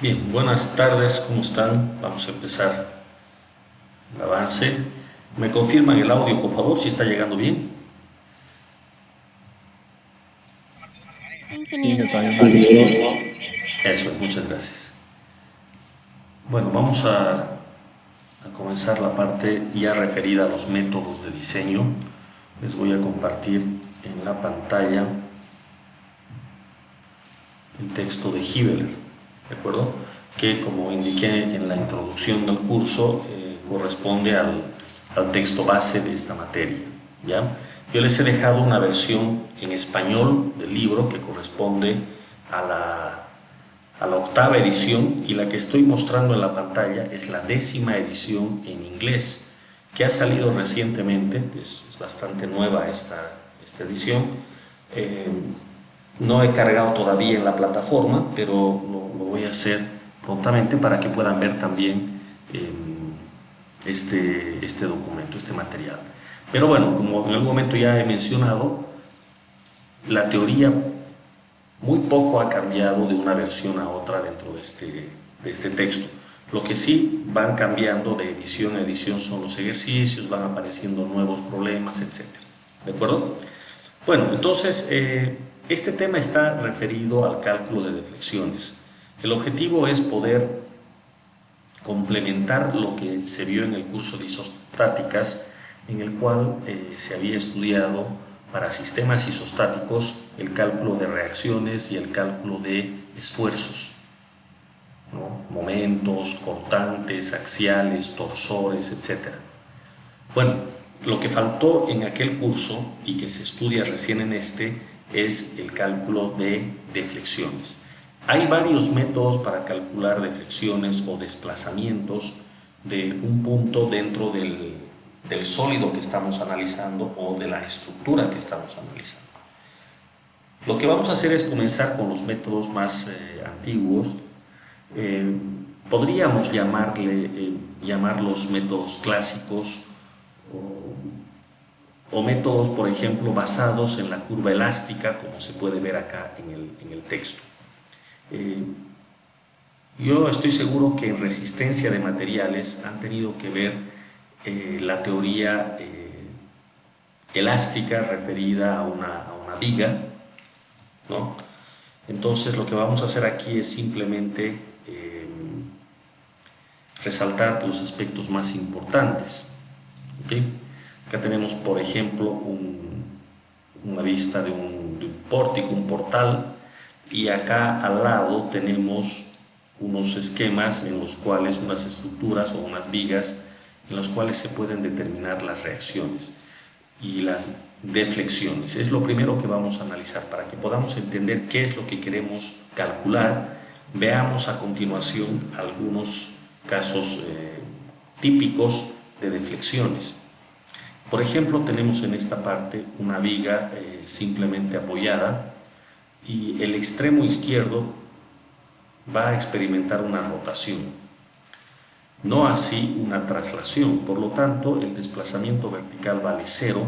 Bien, buenas tardes, ¿cómo están? Vamos a empezar el avance. ¿Me confirman el audio, por favor, si está llegando bien? Sí, Ingeniero. está bien, ingeniero. Eso es, muchas gracias. Bueno, vamos a comenzar la parte ya referida a los métodos de diseño. Les voy a compartir en la pantalla el texto de Hibeler, ¿de acuerdo? Que, como indiqué en la introducción del curso, corresponde al texto base de esta materia, ¿ya? Yo les he dejado una versión en español del libro que corresponde a la octava edición, y la que estoy mostrando en la pantalla es la 10ª edición en inglés, que ha salido recientemente. Es bastante nueva esta edición. Eh, no he cargado todavía en la plataforma, pero lo voy a hacer prontamente para que puedan ver también este documento, este material. Pero bueno, como en algún momento ya he mencionado, la teoría muy poco ha cambiado de una versión a otra dentro de este texto. Lo que sí van cambiando de edición a edición son los ejercicios, van apareciendo nuevos problemas, etc. ¿De acuerdo? Bueno, entonces, este tema está referido al cálculo de deflexiones. El objetivo es poder complementar lo que se vio en el curso de isostáticas, en el cual se había estudiado para sistemas isostáticos el cálculo de reacciones y el cálculo de esfuerzos, ¿no? Momentos, cortantes, axiales, torsores, etc. Bueno, lo que faltó en aquel curso y que se estudia recién en este es el cálculo de deflexiones. Hay varios métodos para calcular deflexiones o desplazamientos de un punto dentro del sólido que estamos analizando o de la estructura que estamos analizando. Lo que vamos a hacer es comenzar con los métodos más antiguos. Eh, Podríamos llamarlos métodos clásicos o métodos, por ejemplo, basados en la curva elástica, como se puede ver acá en el texto. Yo estoy seguro que en resistencia de materiales han tenido que ver la teoría elástica referida a una viga, ¿no? Entonces lo que vamos a hacer aquí es simplemente resaltar los aspectos más importantes, ¿okay? Acá tenemos, por ejemplo, una vista de un pórtico, un portal, y acá al lado tenemos unos esquemas en los cuales, unas estructuras o unas vigas en las cuales se pueden determinar las reacciones y las deflexiones. Es lo primero que vamos a analizar para que podamos entender qué es lo que queremos calcular. Veamos a continuación algunos casos típicos de deflexiones. Por ejemplo, tenemos en esta parte una viga simplemente apoyada, y el extremo izquierdo va a experimentar una rotación, no así una traslación. Por lo tanto, el desplazamiento vertical vale 0,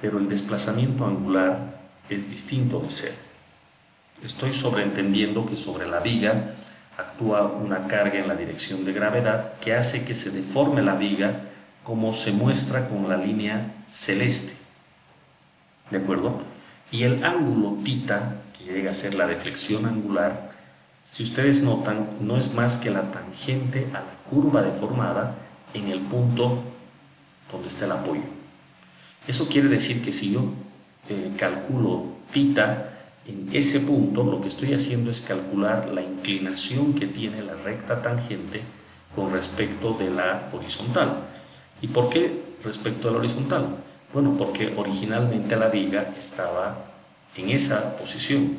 pero el desplazamiento angular es distinto de 0. Estoy sobreentendiendo que sobre la viga actúa una carga en la dirección de gravedad que hace que se deforme la viga, como se muestra con la línea celeste, ¿de acuerdo? Y el ángulo θ, que llega a ser la deflexión angular, si ustedes notan, no es más que la tangente a la curva deformada en el punto donde está el apoyo. Eso quiere decir que si yo calculo θ en ese punto, lo que estoy haciendo es calcular la inclinación que tiene la recta tangente con respecto de la horizontal. ¿Y por qué respecto a la horizontal? Bueno, porque originalmente la viga estaba en esa posición,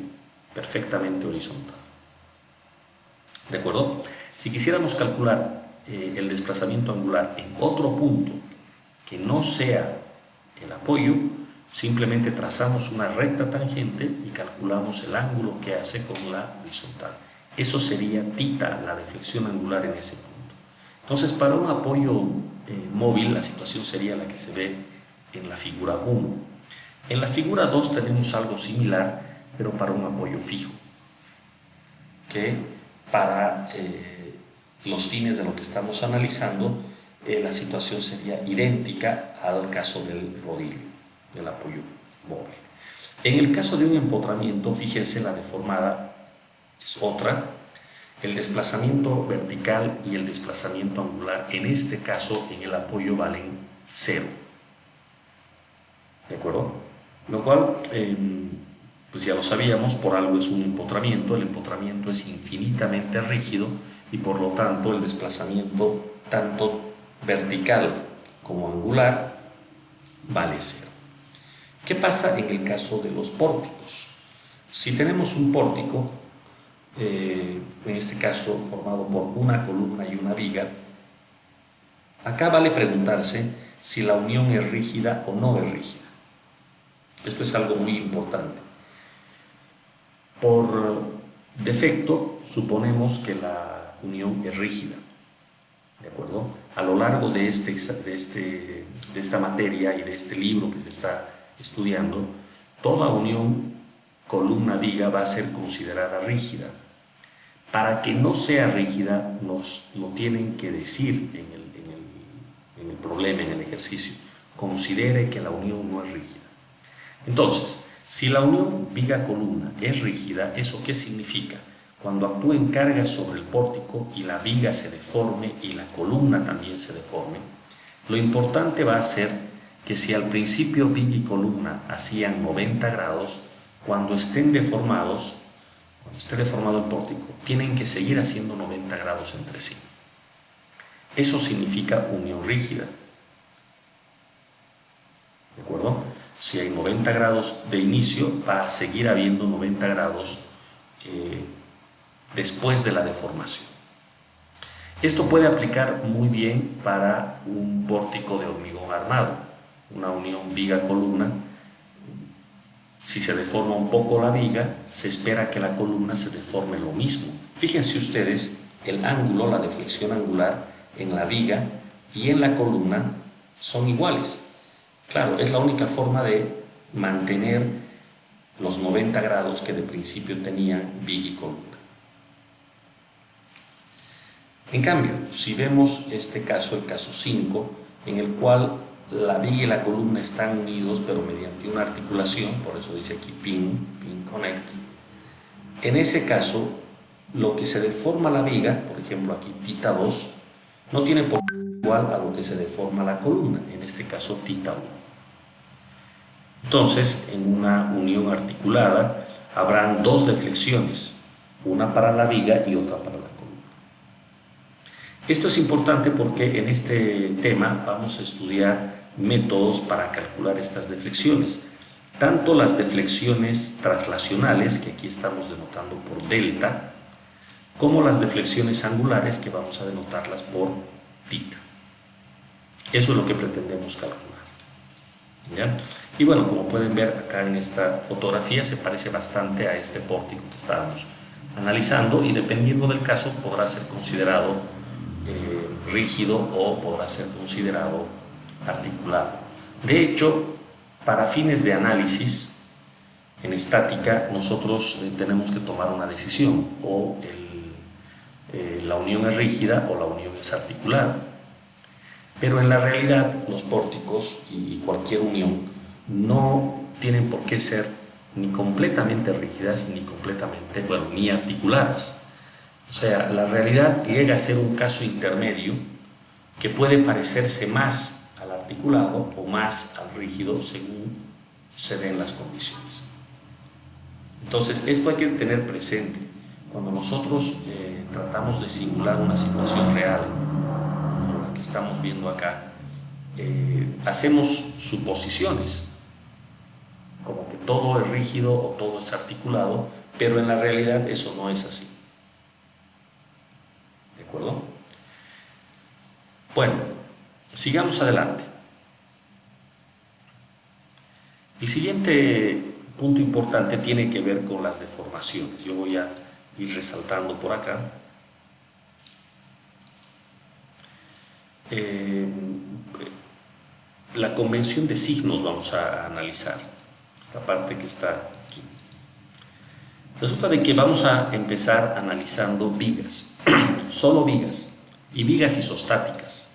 perfectamente horizontal. ¿De acuerdo? Si quisiéramos calcular el desplazamiento angular en otro punto que no sea el apoyo, simplemente trazamos una recta tangente y calculamos el ángulo que hace con la horizontal. Eso sería θ, la deflexión angular en ese punto. Entonces, para un apoyo móvil, la situación sería la que se ve en la figura 1. En la figura 2 tenemos algo similar, pero para un apoyo fijo, que para los fines de lo que estamos analizando, la situación sería idéntica al caso del rodillo, del apoyo móvil. En el caso de un empotramiento, fíjense, la deformada es otra. El desplazamiento vertical y el desplazamiento angular, en este caso, en el apoyo valen 0. ¿De acuerdo? Lo cual, pues ya lo sabíamos, por algo es un empotramiento. El empotramiento es infinitamente rígido y por lo tanto el desplazamiento tanto vertical como angular vale 0. ¿Qué pasa en el caso de los pórticos? Si tenemos un pórtico, en este caso formado por una columna y una viga, acá vale preguntarse si la unión es rígida o no es rígida. Esto es algo muy importante. Por defecto, suponemos que la unión es rígida, ¿de acuerdo? A lo largo de esta materia y de este libro que se está estudiando, toda unión columna-viga va a ser considerada rígida. Para que no sea rígida, nos lo tienen que decir en el problema, en el ejercicio. Considere que la unión no es rígida. Entonces, si la unión viga-columna es rígida, ¿eso qué significa? Cuando actúen cargas sobre el pórtico y la viga se deforme y la columna también se deforme, lo importante va a ser que si al principio viga y columna hacían 90 grados, cuando estén deformados, cuando esté deformado el pórtico, tienen que seguir haciendo 90 grados entre sí. Eso significa unión rígida. ¿De acuerdo? Si hay 90 grados de inicio, va a seguir habiendo 90 grados después de la deformación. Esto puede aplicar muy bien para un pórtico de hormigón armado, una unión viga-columna. Si se deforma un poco la viga, se espera que la columna se deforme lo mismo. Fíjense ustedes el ángulo, la deflexión angular en la viga y en la columna son iguales. Claro, es la única forma de mantener los 90 grados que de principio tenían viga y columna. En cambio, si vemos este caso, el caso 5, en el cual la viga y la columna están unidos pero mediante una articulación, por eso dice aquí pin connect, en ese caso lo que se deforma la viga, por ejemplo aquí θ 2, no tiene por qué ser igual a lo que se deforma la columna, en este caso θ 1. Entonces, en una unión articulada habrán dos deflexiones, una para la viga y otra para la columna. Esto es importante porque en este tema vamos a estudiar métodos para calcular estas deflexiones, tanto las deflexiones traslacionales, que aquí estamos denotando por delta, como las deflexiones angulares, que vamos a denotarlas por θ. Eso es lo que pretendemos calcular. ¿Ya? Y bueno, como pueden ver acá en esta fotografía, se parece bastante a este pórtico que estábamos analizando, y dependiendo del caso podrá ser considerado rígido o podrá ser considerado articulado. De hecho, para fines de análisis en estática, nosotros tenemos que tomar una decisión: o la unión es rígida o la unión es articulada. Pero en la realidad, los pórticos y cualquier unión no tienen por qué ser ni completamente rígidas ni completamente, bueno, ni articuladas. O sea, la realidad llega a ser un caso intermedio que puede parecerse más al articulado o más al rígido según se den las condiciones. Entonces, esto hay que tener presente cuando nosotros tratamos de simular una situación real como la que estamos viendo acá. Hacemos suposiciones como que todo es rígido o todo es articulado, pero en la realidad eso no es así. ¿De acuerdo? Bueno, sigamos adelante. El siguiente punto importante tiene que ver con las deformaciones. Yo voy a ir resaltando por acá. La convención de signos vamos a analizar, esta parte que está aquí. Resulta de que vamos a empezar analizando vigas, solo vigas, y vigas isostáticas.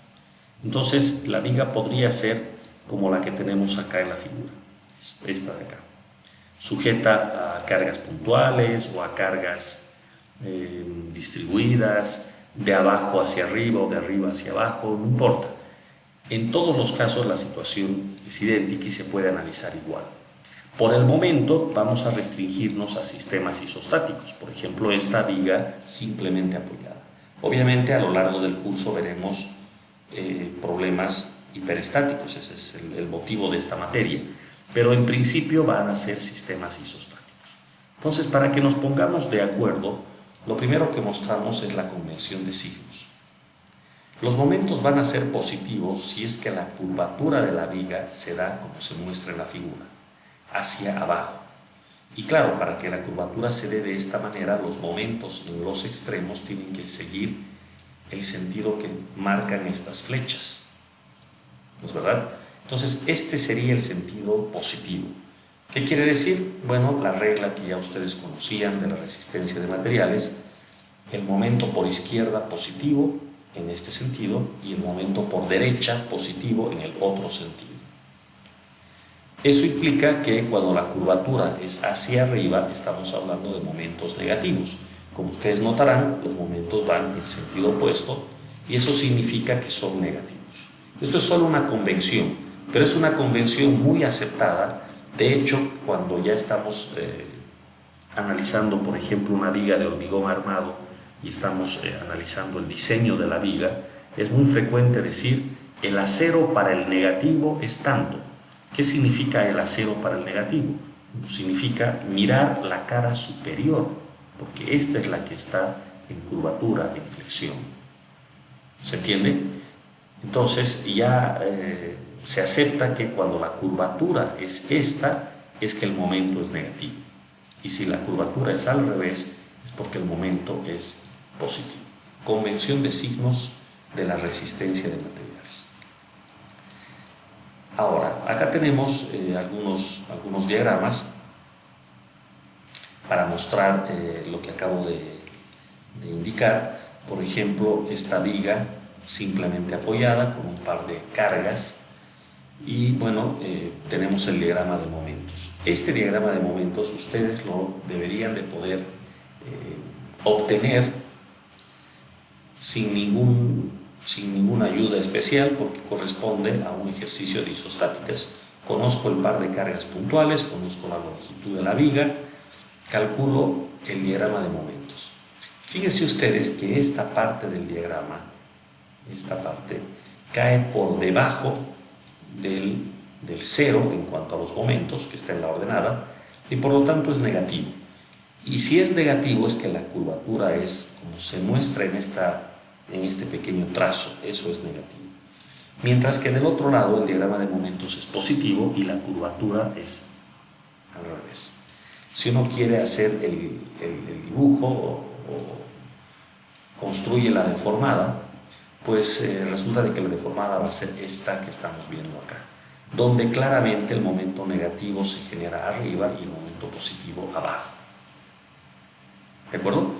Entonces la viga podría ser como la que tenemos acá en la figura, esta de acá, sujeta a cargas puntuales o a cargas distribuidas, de abajo hacia arriba o de arriba hacia abajo, no importa. En todos los casos la situación es idéntica y se puede analizar igual. Por el momento vamos a restringirnos a sistemas isostáticos, por ejemplo esta viga simplemente apoyada. Obviamente a lo largo del curso veremos problemas hiperestáticos, ese es el motivo de esta materia, pero en principio van a ser sistemas isostáticos. Entonces, para que nos pongamos de acuerdo, lo primero que mostramos es la convención de signos. Los momentos van a ser positivos si es que la curvatura de la viga se da como se muestra en la figura, hacia abajo. Y claro, para que la curvatura se dé de esta manera, los momentos en los extremos tienen que seguir el sentido que marcan estas flechas. ¿No es verdad? Entonces, este sería el sentido positivo. ¿Qué quiere decir? Bueno, la regla que ya ustedes conocían de la resistencia de materiales, el momento por izquierda positivo en este sentido y el momento por derecha positivo en el otro sentido. Eso implica que cuando la curvatura es hacia arriba estamos hablando de momentos negativos. Como ustedes notarán, los momentos van en sentido opuesto y eso significa que son negativos. Esto es solo una convención, pero es una convención muy aceptada. De hecho, cuando ya estamos analizando, por ejemplo, una viga de hormigón armado y estamos analizando el diseño de la viga, es muy frecuente decir el acero para el negativo es tanto. ¿Qué significa el acero para el negativo? Significa mirar la cara superior, porque esta es la que está en curvatura, en flexión. ¿Se entiende? Entonces ya se acepta que cuando la curvatura es esta, es que el momento es negativo. Y si la curvatura es al revés, es porque el momento es positivo. Convención de signos de la resistencia de materiales. Ahora, acá tenemos algunos diagramas para mostrar lo que acabo de indicar. Por ejemplo, esta viga simplemente apoyada con un par de cargas y bueno, tenemos el diagrama de momentos. Este diagrama de momentos ustedes lo deberían de poder obtener sin ninguna ayuda especial porque corresponde a un ejercicio de isostáticas. Conozco el par de cargas puntuales, conozco la longitud de la viga, calculo el diagrama de momentos. Fíjense ustedes que esta parte del diagrama, esta parte, cae por debajo del cero en cuanto a los momentos, que está en la ordenada, y por lo tanto es negativo. Y si es negativo es que la curvatura es como se muestra en este pequeño trazo, eso es negativo. Mientras que del otro lado el diagrama de momentos es positivo y la curvatura es al revés. Si uno quiere hacer el dibujo o construye la deformada, pues resulta de que la deformada va a ser esta que estamos viendo acá, donde claramente el momento negativo se genera arriba y el momento positivo abajo. ¿De acuerdo?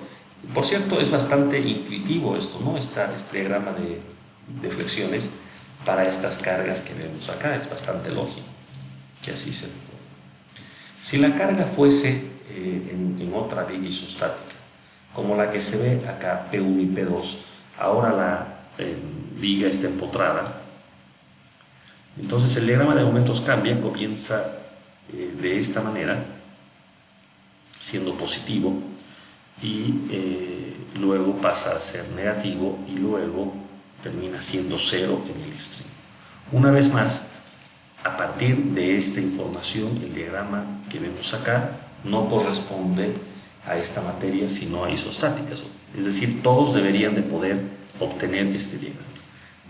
Por cierto, es bastante intuitivo esto, ¿no? Este diagrama de flexiones para estas cargas que vemos acá, es bastante lógico que así se deforme. Si la carga fuese en otra viga isostática, como la que se ve acá, P1 y P2, ahora la viga está empotrada, entonces el diagrama de momentos cambia, comienza de esta manera, siendo positivo, y luego pasa a ser negativo y luego termina siendo cero en el extremo. Una vez más, a partir de esta información, el diagrama que vemos acá no corresponde a esta materia sino a isostáticas, es decir, todos deberían de poder obtener este diagrama.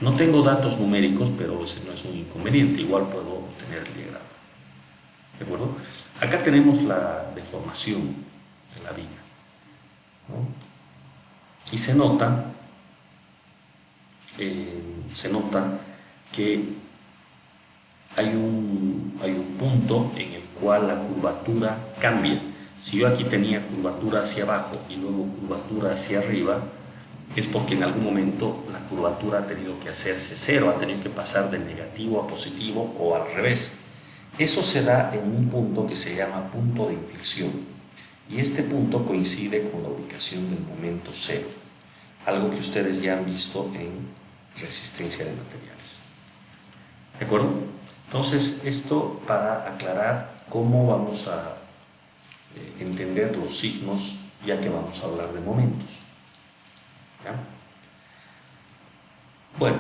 No tengo datos numéricos, pero ese no es un inconveniente, igual puedo obtener el diagrama. ¿De acuerdo? Acá tenemos la deformación de la viga, ¿no? Y se nota que hay un punto en el cual la curvatura cambia. Si yo aquí tenía curvatura hacia abajo y luego curvatura hacia arriba, es porque en algún momento la curvatura ha tenido que hacerse cero, ha tenido que pasar de negativo a positivo o al revés. Eso se da en un punto que se llama punto de inflexión, y este punto coincide con la ubicación del momento cero, algo que ustedes ya han visto en resistencia de materiales. ¿De acuerdo? Entonces, esto para aclarar cómo vamos a entender los signos, ya que vamos a hablar de momentos. ¿Ya? Bueno,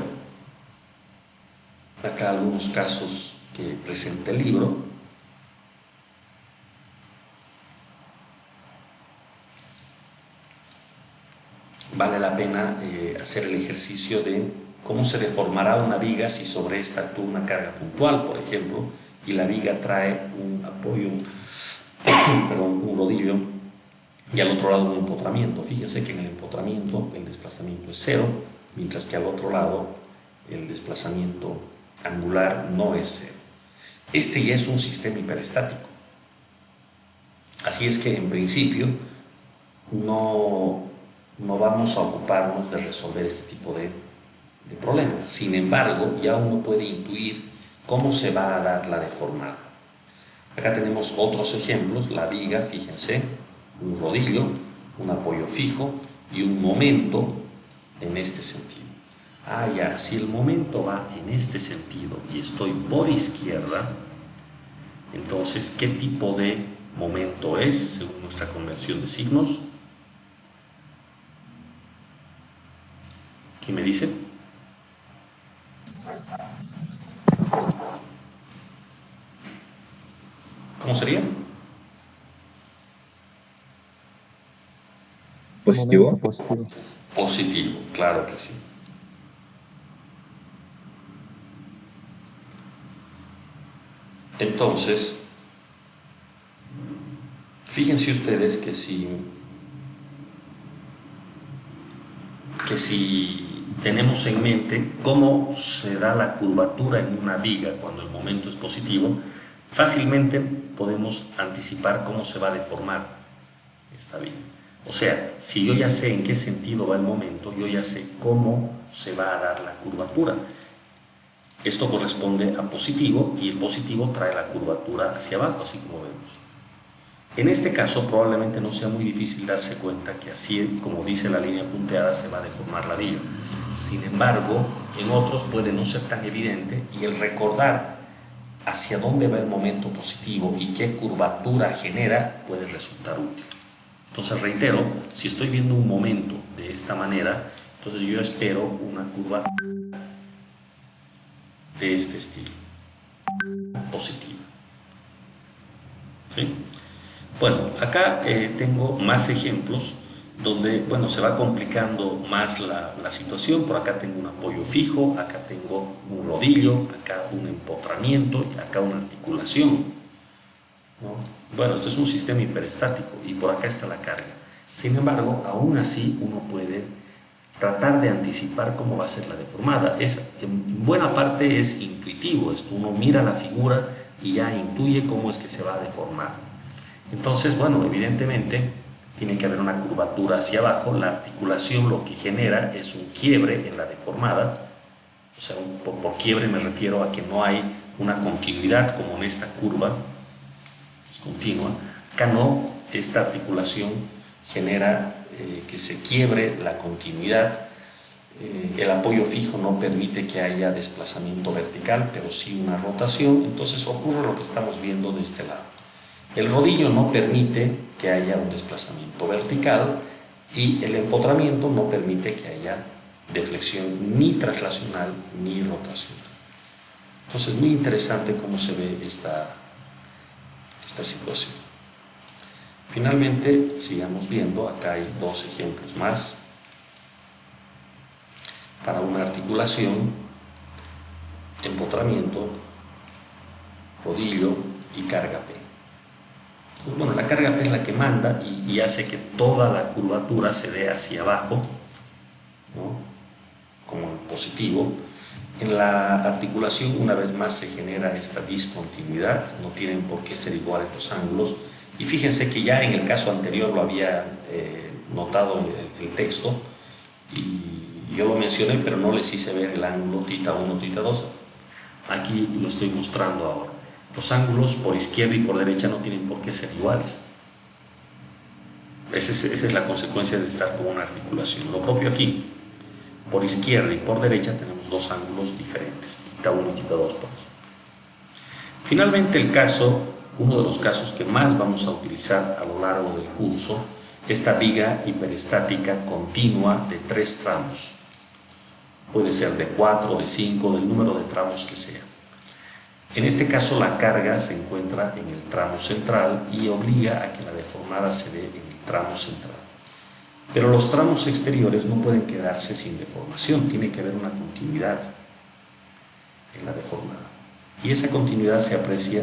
acá algunos casos que presenta el libro. Vale la pena hacer el ejercicio de cómo se deformará una viga si sobre esta actúa una carga puntual, por ejemplo, y la viga trae un apoyo, un rodillo, y al otro lado un empotramiento. Fíjense que en el empotramiento el desplazamiento es cero, mientras que al otro lado el desplazamiento angular no es cero. Este ya es un sistema hiperestático. Así es que en principio no vamos a ocuparnos de resolver este tipo de problemas. Sin embargo, ya uno puede intuir cómo se va a dar la deformada. Acá tenemos otros ejemplos: la viga, fíjense, un rodillo, un apoyo fijo y un momento en este sentido. Ya, si el momento va en este sentido y estoy por izquierda, entonces, ¿qué tipo de momento es según nuestra convención de signos? ¿Quién me dice? ¿Cómo sería? Positivo. Positivo. Positivo, claro que sí. Entonces, fíjense ustedes que si tenemos en mente cómo se da la curvatura en una viga cuando el momento es positivo, fácilmente podemos anticipar cómo se va a deformar esta viga. O sea, si yo ya sé en qué sentido va el momento, yo ya sé cómo se va a dar la curvatura. Esto corresponde a positivo, y el positivo trae la curvatura hacia abajo, así como vemos. En este caso probablemente no sea muy difícil darse cuenta que así como dice la línea punteada se va a deformar la viga. Sin embargo, en otros puede no ser tan evidente, y el recordar hacia dónde va el momento positivo y qué curvatura genera puede resultar útil. Entonces, reitero, si estoy viendo un momento de esta manera, entonces yo espero una curvatura de este estilo, positiva. ¿Sí? Bueno, acá tengo más ejemplos donde, bueno, se va complicando más la situación. Por acá tengo un apoyo fijo, acá tengo un rodillo, acá un empotramiento y acá una articulación, ¿no? Bueno, esto es un sistema hiperestático y por acá está la carga. Sin embargo, aún así uno puede tratar de anticipar cómo va a ser la deformada. En buena parte es intuitivo esto, uno mira la figura y ya intuye cómo es que se va a deformar. Entonces, bueno, evidentemente tiene que haber una curvatura hacia abajo. La articulación lo que genera es un quiebre en la deformada. O sea, por quiebre me refiero a que no hay una continuidad como en esta curva, es continua. Acá no, esta articulación genera que se quiebre la continuidad. El apoyo fijo no permite que haya desplazamiento vertical, pero sí una rotación. Entonces ocurre lo que estamos viendo de este lado. El rodillo no permite que haya un desplazamiento vertical, y el empotramiento no permite que haya deflexión ni traslacional ni rotacional. Entonces, muy interesante cómo se ve esta situación. Finalmente, sigamos viendo. Acá hay dos ejemplos más para una articulación: empotramiento, rodillo y carga P. Bueno, la carga P es la que manda y hace que toda la curvatura se dé hacia abajo, ¿no? Como el positivo. En la articulación, una vez más, se genera esta discontinuidad, no tienen por qué ser iguales los ángulos, Y fíjense que ya en el caso anterior lo había notado en el texto y yo lo mencioné, pero no les hice ver el ángulo θ1, θ2. Aquí lo estoy mostrando ahora. Los ángulos por izquierda y por derecha no tienen por qué ser iguales. Esa es la consecuencia de estar con una articulación. Lo propio aquí, por izquierda y por derecha tenemos dos ángulos diferentes, θ1 y θ2 por ejemplo. Finalmente uno de los casos que más vamos a utilizar a lo largo del curso, esta viga hiperestática continua de 3 tramos. Puede ser de 4, de 5, del número de tramos que sea. En este caso la carga se encuentra en el tramo central y obliga a que la deformada se dé en el tramo central. Pero los tramos exteriores no pueden quedarse sin deformación, tiene que haber una continuidad en la deformada. Y esa continuidad se aprecia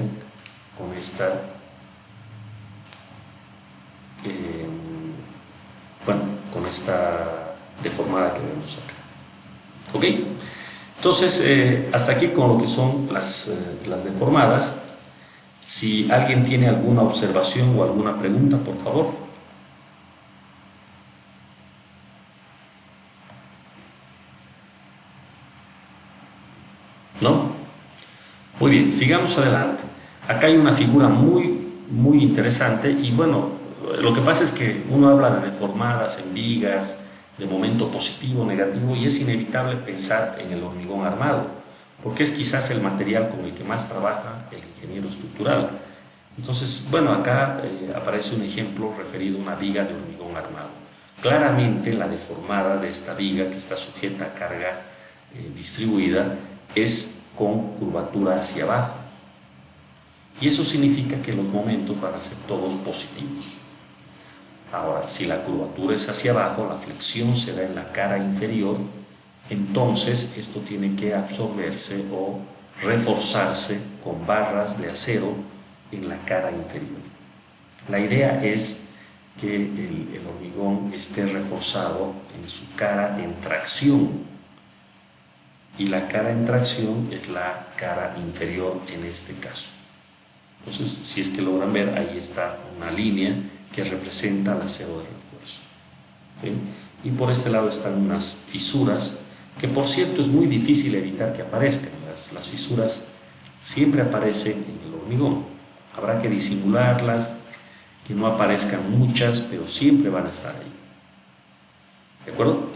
con esta con esta deformada que vemos acá. ¿Ok? Entonces, hasta aquí con lo que son las deformadas. Si alguien tiene alguna observación o alguna pregunta, por favor. ¿No? Muy bien, sigamos adelante. Acá hay una figura muy interesante y bueno, lo que pasa es que uno habla de deformadas en vigas, de momento positivo, negativo, y es inevitable pensar en el hormigón armado, porque es quizás el material con el que más trabaja el ingeniero estructural. Entonces, bueno, acá aparece un ejemplo referido a una viga de hormigón armado. Claramente la deformada de esta viga, que está sujeta a carga distribuida, es con curvatura hacia abajo. Y eso significa que los momentos van a ser todos positivos. Ahora, si la curvatura es hacia abajo, la flexión se da en la cara inferior, entonces esto tiene que absorberse o reforzarse con barras de acero en la cara inferior. La idea es que el hormigón esté reforzado en su cara en tracción, y la cara en tracción es la cara inferior en este caso. Entonces, si es que logran ver, ahí está una línea que representa el acero de refuerzo. ¿Sí? Y por este lado están unas fisuras, que por cierto es muy difícil evitar que aparezcan. Las fisuras siempre aparecen en el hormigón. Habrá que disimularlas, que no aparezcan muchas, pero siempre van a estar ahí. ¿De acuerdo?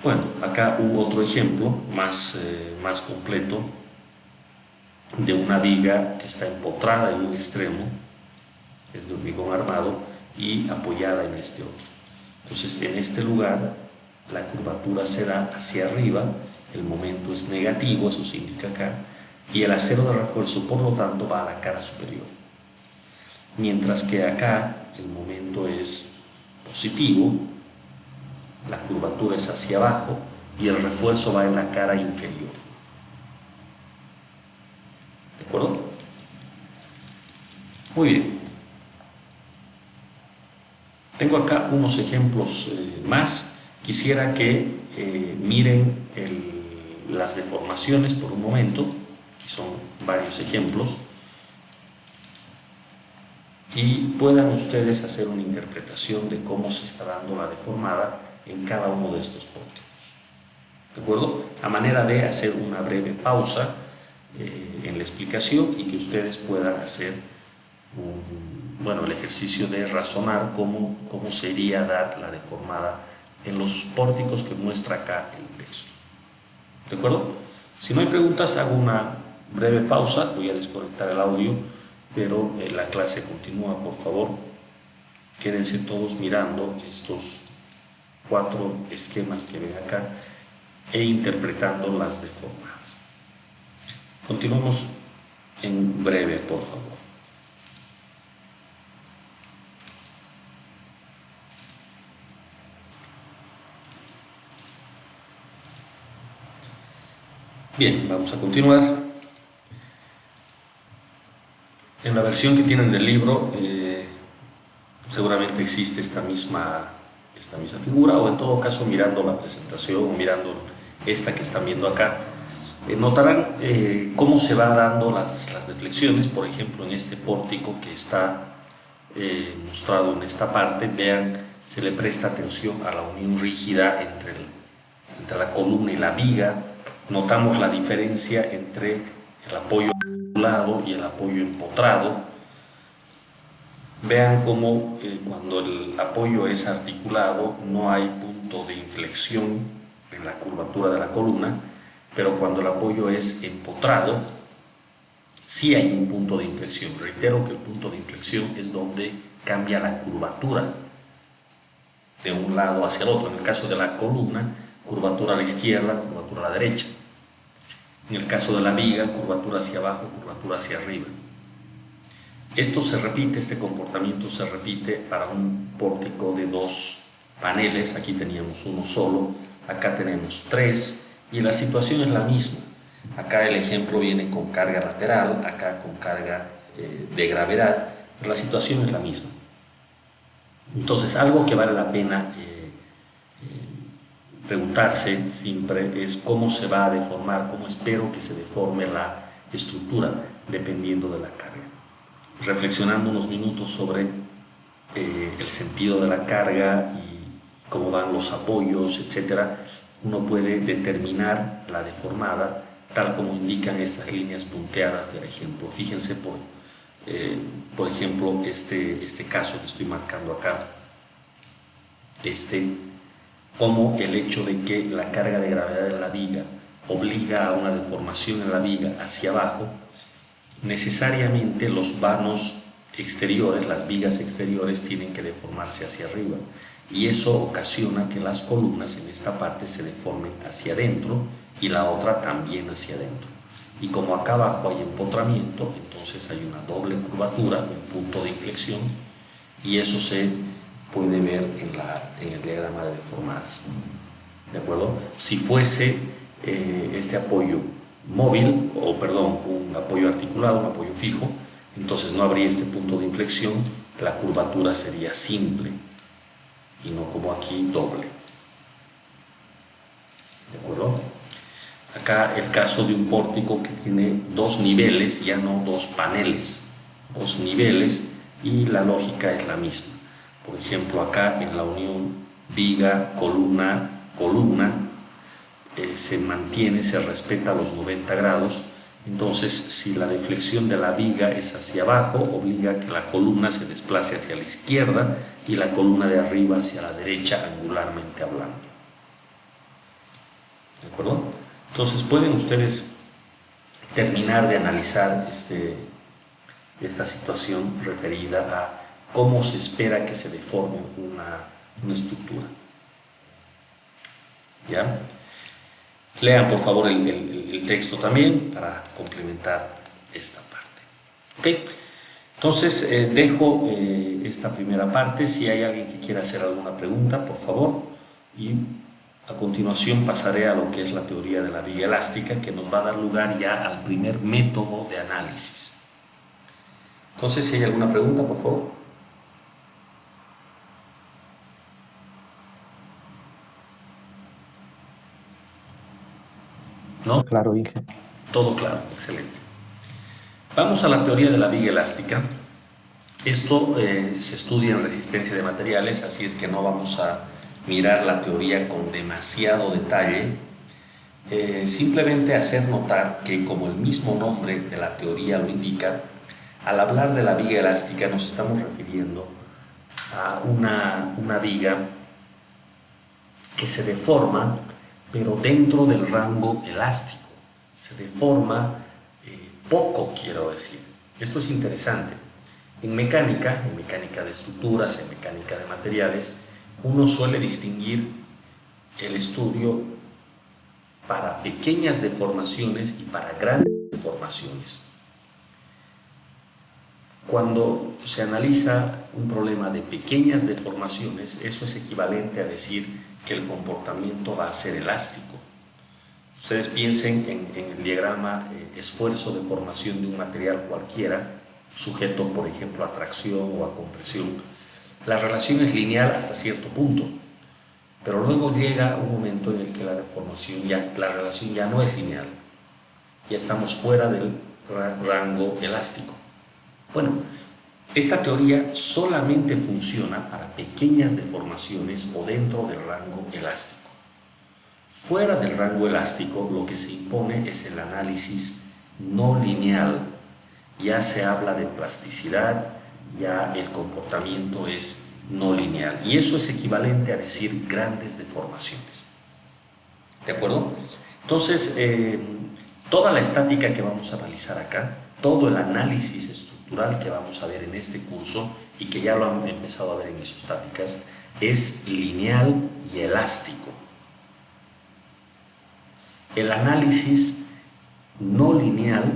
Bueno, acá hubo otro ejemplo más completo de una viga que está empotrada en un extremo, es de hormigón armado, y apoyada en este otro. Entonces, en este lugar la curvatura se da hacia arriba, el momento es negativo, eso se indica acá, y el acero de refuerzo, por lo tanto, va a la cara superior. Mientras que acá el momento es positivo, la curvatura es hacia abajo y el refuerzo va en la cara inferior. ¿De acuerdo? Muy bien. Tengo acá unos ejemplos más. Quisiera que miren las deformaciones por un momento. Aquí son varios ejemplos. Y puedan ustedes hacer una interpretación de cómo se está dando la deformada en cada uno de estos pórticos. ¿De acuerdo? A manera de hacer una breve pausa en la explicación y que ustedes puedan hacer el ejercicio de razonar cómo sería dar la deformada en los pórticos que muestra acá el texto. ¿De acuerdo? Si no hay preguntas, hago una breve pausa, voy a desconectar el audio, pero la clase continúa, por favor. Quédense todos mirando estos 4 esquemas que ven acá e interpretando las deformadas. Continuamos en breve, por favor. Bien, vamos a continuar. En la versión que tienen del libro seguramente existe esta misma figura, o en todo caso mirando la presentación o mirando esta que están viendo acá, Notarán cómo se van dando las deflexiones, por ejemplo, en este pórtico que está mostrado en esta parte. Vean, se le presta atención a la unión rígida entre la columna y la viga. Notamos la diferencia entre el apoyo articulado y el apoyo empotrado. Vean cómo cuando el apoyo es articulado no hay punto de inflexión en la curvatura de la columna, pero cuando el apoyo es empotrado sí hay un punto de inflexión. Reitero que el punto de inflexión es donde cambia la curvatura de un lado hacia el otro. En el caso de la columna, curvatura a la izquierda, curvatura a la derecha. En el caso de la viga, curvatura hacia abajo, curvatura hacia arriba. Esto se repite, este comportamiento se repite para un pórtico de 2 paneles. Aquí teníamos uno solo, acá tenemos 3 y la situación es la misma. Acá el ejemplo viene con carga lateral, acá con carga de gravedad, pero la situación es la misma. Entonces, algo que vale la pena preguntarse siempre es cómo se va a deformar, cómo espero que se deforme la estructura dependiendo de la carga. Reflexionando unos minutos sobre el sentido de la carga y cómo van los apoyos, etcétera, uno puede determinar la deformada tal como indican estas líneas punteadas del ejemplo. Fíjense por ejemplo este caso que estoy marcando acá, como el hecho de que la carga de gravedad de la viga obliga a una deformación en la viga hacia abajo, necesariamente los vanos exteriores, las vigas exteriores tienen que deformarse hacia arriba y eso ocasiona que las columnas en esta parte se deformen hacia adentro y la otra también hacia adentro. Y como acá abajo hay empotramiento, entonces hay una doble curvatura, un punto de inflexión, y eso se puede ver en el diagrama de deformadas. ¿De acuerdo? Si fuese este apoyo móvil, un apoyo articulado, un apoyo fijo, entonces no habría este punto de inflexión, la curvatura sería simple y no como aquí doble. ¿De acuerdo? Acá el caso de un pórtico que tiene 2 niveles, ya no 2 paneles, 2 niveles, y la lógica es la misma. Por ejemplo, acá en la unión viga, columna, se mantiene, se respeta los 90 grados. Entonces, si la deflexión de la viga es hacia abajo, obliga a que la columna se desplace hacia la izquierda y la columna de arriba hacia la derecha, angularmente hablando. ¿De acuerdo? Entonces, pueden ustedes terminar de analizar esta situación referida a cómo se espera que se deforme una estructura. ¿Ya? Lean por favor el texto también para complementar esta parte. ¿Ok? Entonces dejo esta primera parte. Si hay alguien que quiera hacer alguna pregunta, por favor, y a continuación pasaré a lo que es la teoría de la viga elástica, que nos va a dar lugar ya al primer método de análisis. Entonces, si hay alguna pregunta, por favor. ¿No? Claro, Inge. Todo claro, excelente. Vamos a la teoría de la viga elástica. Esto se estudia en resistencia de materiales, así es que no vamos a mirar la teoría con demasiado detalle. Simplemente hacer notar que, como el mismo nombre de la teoría lo indica, al hablar de la viga elástica nos estamos refiriendo a una viga que se deforma, pero dentro del rango elástico. Se deforma poco, quiero decir. Esto es interesante. En mecánica de estructuras, en mecánica de materiales, uno suele distinguir el estudio para pequeñas deformaciones y para grandes deformaciones. Cuando se analiza un problema de pequeñas deformaciones, eso es equivalente a decir que el comportamiento va a ser elástico. Ustedes piensen en el diagrama esfuerzo de formación de un material cualquiera, sujeto por ejemplo a tracción o a compresión. La relación es lineal hasta cierto punto, pero luego llega un momento en el que la relación ya no es lineal. ya estamos fuera del rango elástico. Bueno, esta teoría solamente funciona para pequeñas deformaciones o dentro del rango elástico. Fuera del rango elástico, lo que se impone es el análisis no lineal. Ya se habla de plasticidad, ya el comportamiento es no lineal. Y eso es equivalente a decir grandes deformaciones. ¿De acuerdo? Entonces, toda la estática que vamos a analizar acá, todo el análisis estructural que vamos a ver en este curso y que ya lo han empezado a ver en isostáticas, es lineal y elástico. El análisis no lineal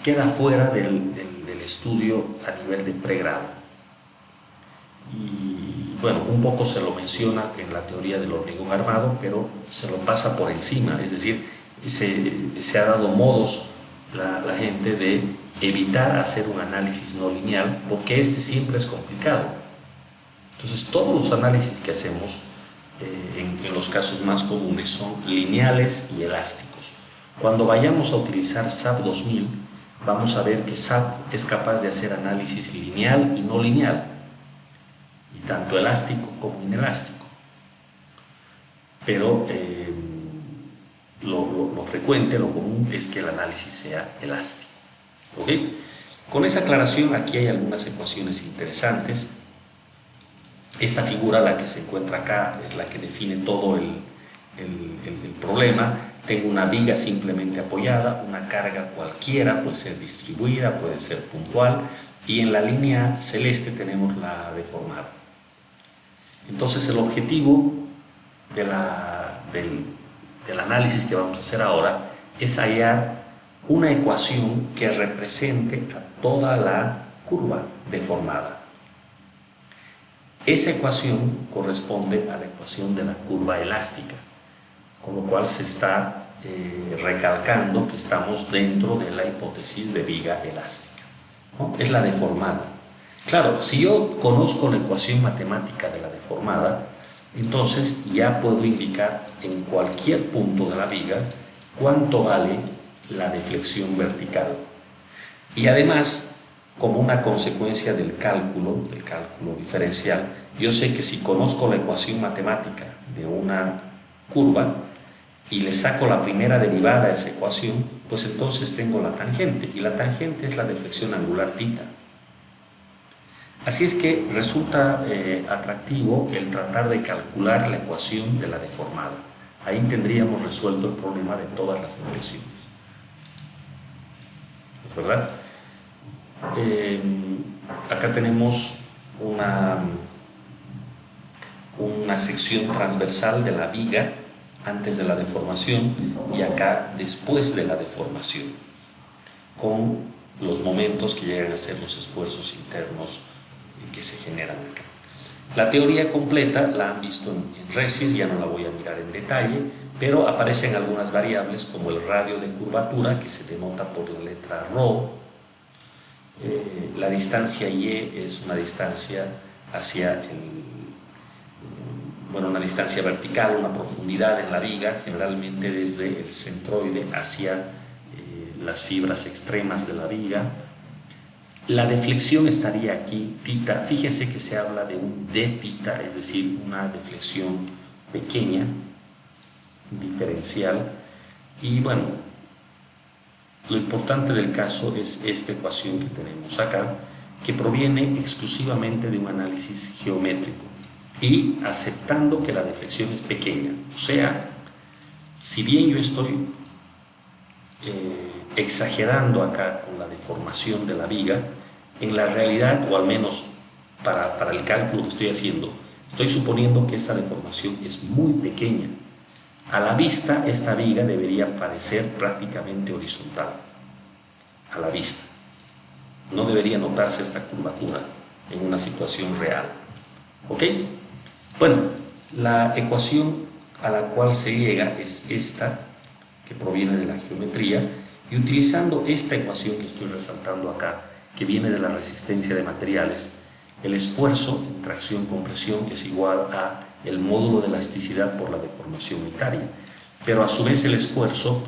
queda fuera del estudio a nivel de pregrado. Y bueno, un poco se lo menciona en la teoría del hormigón armado, pero se lo pasa por encima, es decir, se ha dado modos la gente de evitar hacer un análisis no lineal porque este siempre es complicado. Entonces todos los análisis que hacemos en los casos más comunes son lineales y elásticos. Cuando vayamos a utilizar SAP 2000 vamos a ver que SAP es capaz de hacer análisis lineal y no lineal, y tanto elástico como inelástico, pero lo frecuente, lo común es que el análisis sea elástico. ¿Ok? Con esa aclaración, aquí hay algunas ecuaciones interesantes. Esta figura, la que se encuentra acá, es la que define todo el problema. Tengo una viga simplemente apoyada, una carga cualquiera, puede ser distribuida, puede ser puntual, y en la línea celeste tenemos la deformada. Entonces el objetivo del análisis que vamos a hacer ahora es hallar una ecuación que represente a toda la curva deformada. Esa ecuación corresponde a la ecuación de la curva elástica, con lo cual se está recalcando que estamos dentro de la hipótesis de viga elástica, ¿no? Es la deformada. Claro, si yo conozco la ecuación matemática de la deformada, entonces ya puedo indicar en cualquier punto de la viga cuánto vale la deflexión vertical. Y además, como una consecuencia del cálculo diferencial, yo sé que si conozco la ecuación matemática de una curva y le saco la primera derivada a esa ecuación, pues entonces tengo la tangente, y la tangente es la deflexión angular θ. Así es que resulta atractivo el tratar de calcular la ecuación de la deformada. Ahí tendríamos resuelto el problema de todas las deflexiones. ¿Es verdad? Acá tenemos una sección transversal de la viga antes de la deformación y acá después de la deformación, con los momentos que llegan a ser los esfuerzos internos que se generan acá. La teoría completa la han visto en RESIS, ya no la voy a mirar en detalle, pero aparecen algunas variables como el radio de curvatura, que se denota por la letra ρ. La distancia y es una distancia hacia una distancia vertical, una profundidad en la viga, generalmente desde el centroide hacia las fibras extremas de la viga. La deflexión estaría aquí, θ. Fíjense que se habla de un dθ, es decir, una deflexión pequeña, diferencial. Y bueno, lo importante del caso es esta ecuación que tenemos acá, que proviene exclusivamente de un análisis geométrico y aceptando que la deflexión es pequeña. O sea, si bien yo estoy exagerando acá con la deformación de la viga, en la realidad, o al menos para el cálculo que estoy haciendo, estoy suponiendo que esta deformación es muy pequeña. A la vista, esta viga debería parecer prácticamente horizontal. A la vista. No debería notarse esta curvatura en una situación real. ¿Ok? Bueno, la ecuación a la cual se llega es esta, que proviene de la geometría, y utilizando esta ecuación que estoy resaltando acá, que viene de la resistencia de materiales, el esfuerzo en tracción-compresión es igual a el módulo de elasticidad por la deformación unitaria, pero a su vez el esfuerzo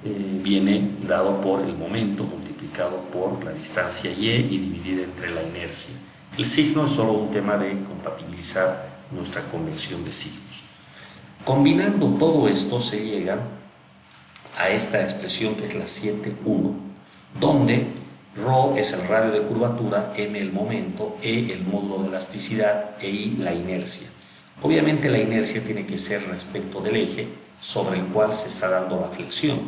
viene dado por el momento multiplicado por la distancia y dividida entre la inercia. El signo es solo un tema de compatibilizar nuestra convención de signos. Combinando todo esto se llega a esta expresión que es la 7.1, donde ρ es el radio de curvatura, m el momento, e el módulo de elasticidad e i la inercia. Obviamente la inercia tiene que ser respecto del eje sobre el cual se está dando la flexión,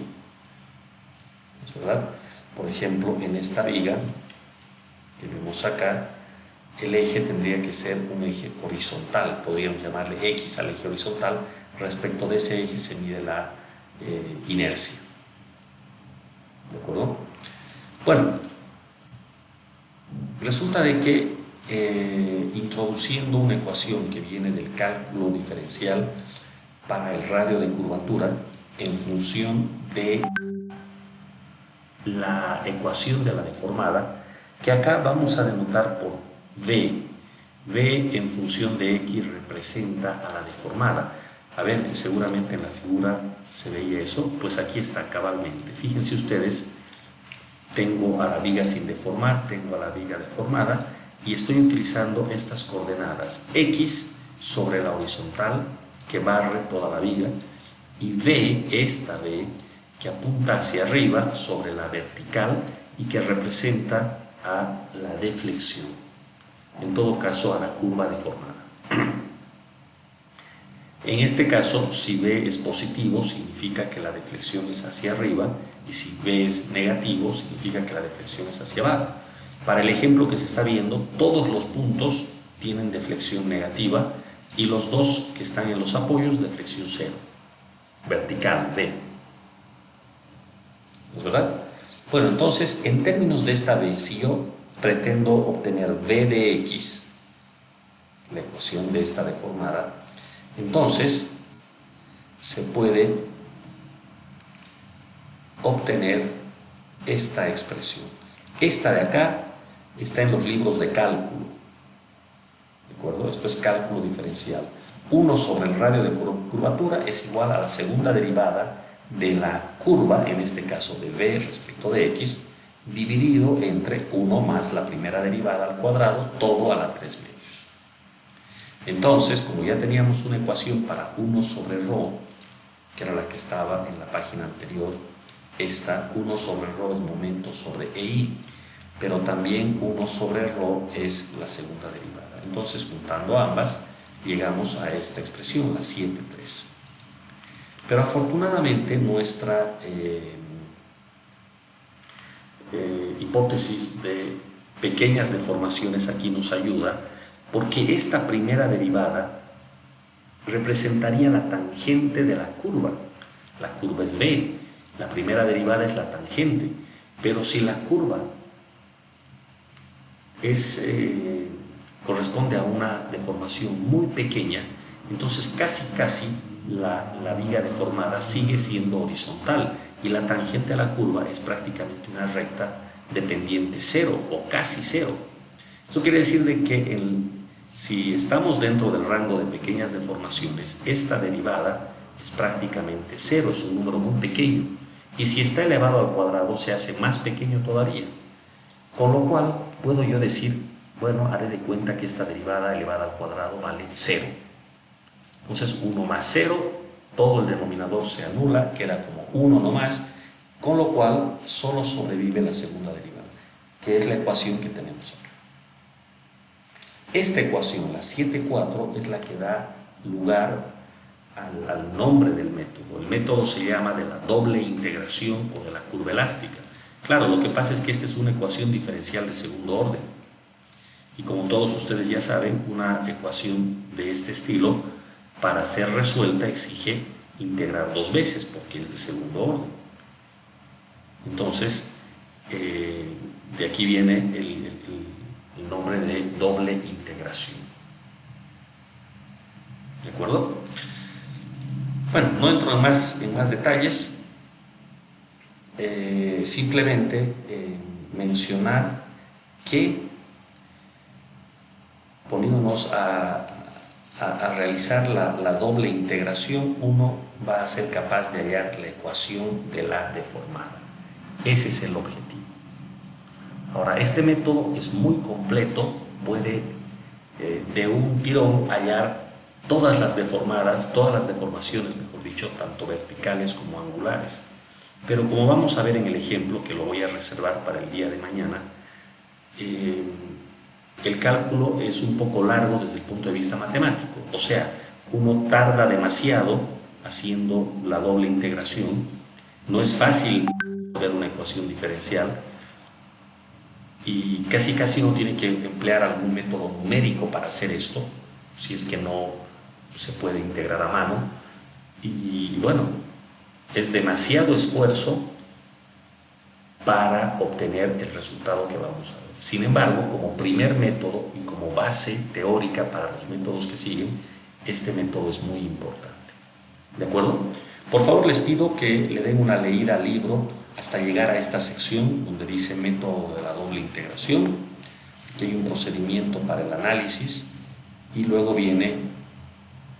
¿verdad? Por ejemplo, en esta viga que vemos acá, el eje tendría que ser un eje horizontal, podríamos llamarle X al eje horizontal. Respecto de ese eje se mide la inercia. ¿De acuerdo? Bueno, resulta de que introduciendo una ecuación que viene del cálculo diferencial para el radio de curvatura en función de la ecuación de la deformada, que acá vamos a denotar por V. V en función de X representa a la deformada. A ver, seguramente en la figura se veía eso, pues aquí está cabalmente. Fíjense ustedes, tengo a la viga sin deformar, tengo a la viga deformada y estoy utilizando estas coordenadas X sobre la horizontal que barre toda la viga y V, esta V, que apunta hacia arriba sobre la vertical y que representa a la deflexión, en todo caso a la curva deformada. En este caso, si V es positivo, significa que la deflexión es hacia arriba, y si V es negativo, significa que la deflexión es hacia abajo. Para el ejemplo que se está viendo, todos los puntos tienen deflexión negativa y los dos que están en los apoyos, deflexión cero, vertical, V. ¿Es verdad? Bueno, entonces, en términos de esta V, si yo pretendo obtener V de X, la ecuación de esta deformada, entonces se puede obtener esta expresión. Esta de acá está en los libros de cálculo, ¿de acuerdo? Esto es cálculo diferencial. 1 sobre el radio de curvatura es igual a la segunda derivada de la curva, en este caso de V respecto de X, dividido entre 1 más la primera derivada al cuadrado, todo a la 3 medios. Entonces, como ya teníamos una ecuación para 1 sobre ρ, que era la que estaba en la página anterior, esta 1 sobre ρ es momento sobre EI, pero también 1 sobre ρ es la segunda derivada. Entonces, juntando ambas, llegamos a esta expresión, la 7.3. Pero afortunadamente nuestra hipótesis de pequeñas deformaciones aquí nos ayuda, porque esta primera derivada representaría la tangente de la curva. La curva es V, la primera derivada es la tangente, pero si la curva corresponde a una deformación muy pequeña, entonces casi la viga deformada sigue siendo horizontal y la tangente a la curva es prácticamente una recta de pendiente cero o casi cero. Eso quiere decir de que si estamos dentro del rango de pequeñas deformaciones, esta derivada es prácticamente cero, es un número muy pequeño, y si está elevado al cuadrado se hace más pequeño todavía, con lo cual puedo yo decir, bueno, haré de cuenta que esta derivada elevada al cuadrado vale 0. Entonces 1 más 0, todo el denominador se anula, queda como 1 nomás, con lo cual solo sobrevive la segunda derivada, que es la ecuación que tenemos acá. Esta ecuación, la 7.4, es la que da lugar al nombre del método. El método se llama de la doble integración o de la curva elástica. Claro, lo que pasa es que esta es una ecuación diferencial de segundo orden. Y como todos ustedes ya saben, una ecuación de este estilo, para ser resuelta, exige integrar 2 veces, porque es de segundo orden. Entonces, de aquí viene el nombre de doble integración. ¿De acuerdo? Bueno, no entro en más detalles, simplemente mencionar que poniéndonos a a realizar la doble integración, uno va a ser capaz de hallar la ecuación de la deformada. Ese es el objetivo. Ahora, este método es muy completo, puede de un tirón hallar todas las deformadas, todas las deformaciones, mejor dicho, tanto verticales como angulares. Pero como vamos a ver en el ejemplo, que lo voy a reservar para el día de mañana, el cálculo es un poco largo desde el punto de vista matemático, o sea, uno tarda demasiado haciendo la doble integración, no es fácil ver una ecuación diferencial y casi uno tiene que emplear algún método numérico para hacer esto, si es que no se puede integrar a mano, y bueno, es demasiado esfuerzo para obtener el resultado que vamos a ver. Sin embargo, como primer método y como base teórica para los métodos que siguen, este método es muy importante. ¿De acuerdo? Por favor, les pido que le den una leída al libro hasta llegar a esta sección donde dice método de la doble integración. Aquí hay un procedimiento para el análisis y luego viene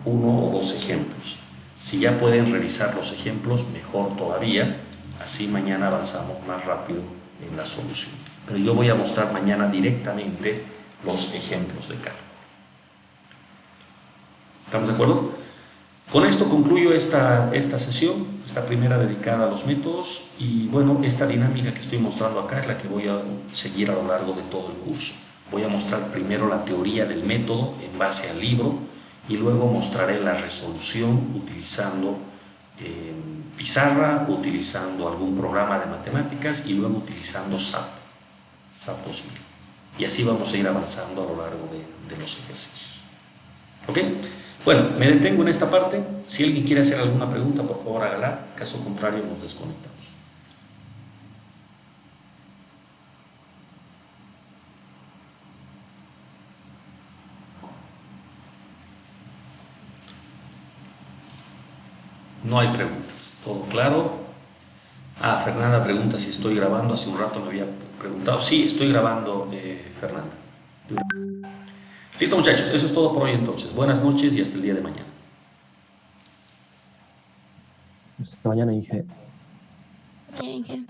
uno o dos ejemplos. Si ya pueden revisar los ejemplos, mejor todavía, así mañana avanzamos más rápido en la solución. Pero yo voy a mostrar mañana directamente los ejemplos de cálculo. ¿Estamos de acuerdo? Con esto concluyo esta sesión, esta primera dedicada a los métodos, y bueno, esta dinámica que estoy mostrando acá es la que voy a seguir a lo largo de todo el curso. Voy a mostrar primero la teoría del método en base al libro y luego mostraré la resolución utilizando pizarra, utilizando algún programa de matemáticas y luego utilizando SAP 2000. Y así vamos a ir avanzando a lo largo de los ejercicios. ¿Ok? Bueno, me detengo en esta parte. Si alguien quiere hacer alguna pregunta, por favor hágala. Caso contrario, nos desconectamos. No hay preguntas. ¿Todo claro? Fernanda pregunta si estoy grabando. Hace un rato me había preguntado. Sí, estoy grabando, Fernanda. Listo, muchachos. Eso es todo por hoy entonces. Buenas noches y hasta el día de mañana. Hasta mañana, dije. Bien,